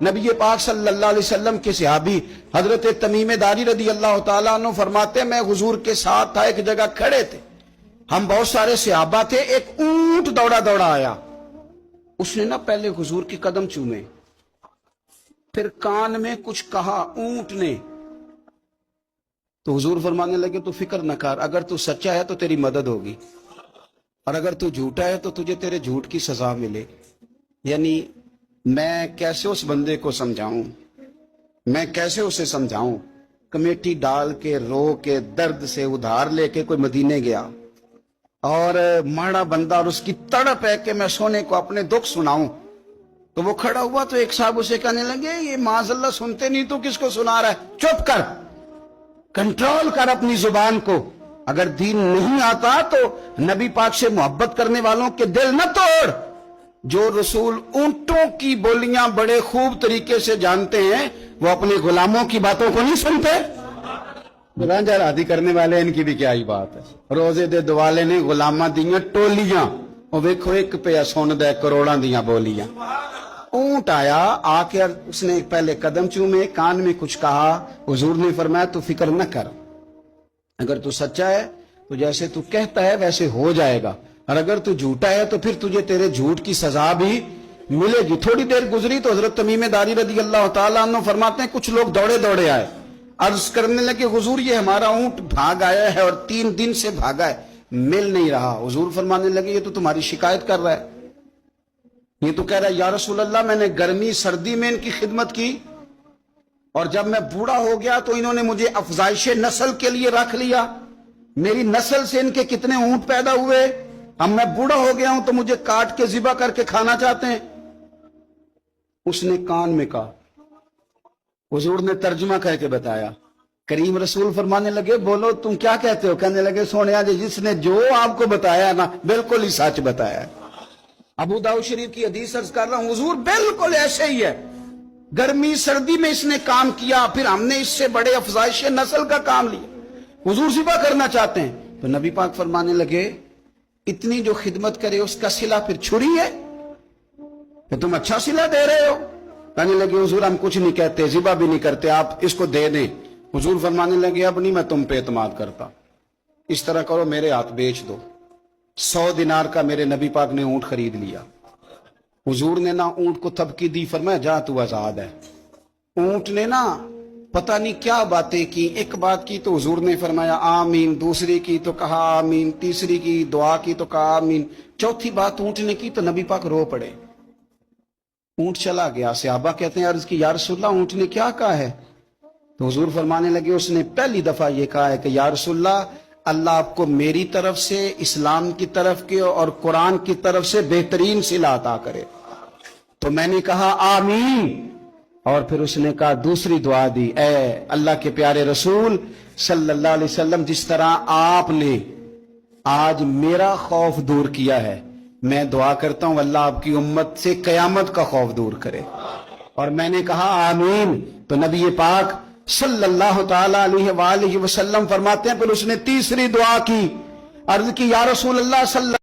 نبی پاک صلی اللہ علیہ وسلم کے صحابی حضرت تمیم داری رضی اللہ تعالیٰ عنہ فرماتے ہیں میں حضور کے ساتھ تھا، ایک جگہ کھڑے تھے، ہم بہت سارے صحابہ تھے، ایک اونٹ دوڑا دوڑا آیا، اس نے نا پہلے حضور کی قدم چومے، پھر کان میں کچھ کہا اونٹ نے، تو حضور فرمانے لگے تو فکر نہ کر، اگر تو سچا ہے تو تیری مدد ہوگی، اور اگر تو جھوٹا ہے تو تجھے تیرے جھوٹ کی سزا ملے۔ یعنی میں کیسے اس بندے کو سمجھاؤں، میں کیسے اسے سمجھاؤں، کمیٹی ڈال کے رو کے درد سے ادھار لے کے کوئی مدینے گیا، اور ماڑا بندہ اور اس کی تڑپ ہے کہ میں سونے کو اپنے دکھ سناؤں، تو وہ کھڑا ہوا تو ایک صاحب اسے کہنے لگے یہ معاذ اللہ سنتے نہیں تو کس کو سنا رہا ہے، چپ کر، کنٹرول کر اپنی زبان کو، اگر دین نہیں آتا تو نبی پاک سے محبت کرنے والوں کے دل نہ توڑ۔ جو رسول اونٹوں کی بولیاں بڑے خوب طریقے سے جانتے ہیں وہ اپنے غلاموں کی باتوں کو نہیں سنتے؟ رانجھا رادی کرنے والے ان کی بھی کیا ہی بات ہے، روزے دے دوالے نے غلاماں دیاں ٹولیاں، وہ ویکھو ایک پہ سن دے کروڑاں دیاں بولیاں۔ اونٹ آیا، آ کے اس نے پہلے قدم چومے، کان میں کچھ کہا، حضور نے فرمایا تو فکر نہ کر، اگر تو سچا ہے تو جیسے تو کہتا ہے ویسے ہو جائے گا، اور اگر تو جھوٹا ہے تو پھر تجھے تیرے جھوٹ کی سزا بھی ملے گی۔ تھوڑی دیر گزری تو حضرت تمیم داری رضی اللہ تعالیٰ عنہ فرماتے ہیں کچھ لوگ دوڑے دوڑے آئے، عرض کرنے لگے حضور یہ ہمارا اونٹ بھاگ آیا ہے اور 3 دن سے بھاگا ہے، مل نہیں رہا۔ حضور فرمانے لگے یہ تو تمہاری شکایت کر رہا ہے، یہ تو کہہ رہا ہے یا رسول اللہ میں نے گرمی سردی میں ان کی خدمت کی، اور جب میں بوڑھا ہو گیا تو انہوں نے مجھے افزائش نسل کے لیے رکھ لیا، میری نسل سے ان کے کتنے اونٹ پیدا ہوئے، اب میں بوڑھا ہو گیا ہوں تو مجھے کاٹ کے ذبح کر کے کھانا چاہتے ہیں۔ اس نے کان میں کہا، حضور نے ترجمہ کہہ کے بتایا، کریم رسول فرمانے لگے بولو تم کیا کہتے ہو؟ کہنے لگے سونیا جی جس نے جو آپ کو بتایا نا بالکل ہی سچ بتایا ہے۔ ابو داؤد شریف کی حدیث عرض کر رہا ہوں، حضور بالکل ایسے ہی ہے، گرمی سردی میں اس نے کام کیا، پھر ہم نے اس سے بڑے افزائش نسل کا کام لیا، حضور ذبح کرنا چاہتے ہیں۔ تو نبی پاک فرمانے لگے اتنی جو خدمت کرے اس کا صلہ پھر چھری ہے کہ تم اچھا صلہ دے رہے ہو؟ کہنے لگے حضور ہم کچھ نہیں کہتے، ذبح بھی نہیں کرتے، آپ اس کو دے دیں۔ حضور فرمانے لگے اب نہیں میں تم پہ اعتماد کرتا، اس طرح کرو میرے ہاتھ بیچ دو۔ 100 دینار کا میرے نبی پاک نے اونٹ خرید لیا۔ حضور نے نا اونٹ کو تھپکی دی، فرمایا جا تو آزاد ہے۔ اونٹ نے نا پتہ نہیں کیا باتیں کی، ایک بات کی تو حضور نے فرمایا آمین، دوسری کی تو کہا آمین، تیسری کی دعا کی تو کہا آمین، چوتھی بات اونٹ نے کی تو نبی پاک رو پڑے۔ اونٹ چلا گیا، صحابہ کہتے ہیں عرض کی یا رسول اللہ اونٹ نے کیا کہا ہے؟ تو حضور فرمانے لگے اس نے پہلی دفعہ یہ کہا ہے کہ یا رسول اللہ اللہ آپ کو میری طرف سے، اسلام کی طرف کے اور قرآن کی طرف سے بہترین صلہ عطا کرے۔ تو میں نے کہا آمین، اور پھر اس نے کہا دوسری دعا دی، اے اللہ کے پیارے رسول صلی اللہ علیہ وسلم جس طرح آپ نے آج میرا خوف دور کیا ہے، میں دعا کرتا ہوں اللہ آپ کی امت سے قیامت کا خوف دور کرے۔ اور میں نے کہا آمین، تو نبی پاک صلی اللہ تعالی علیہ وآلہ وسلم فرماتے ہیں پھر اس نے تیسری دعا کی، عرض کی یا رسول اللہ صلی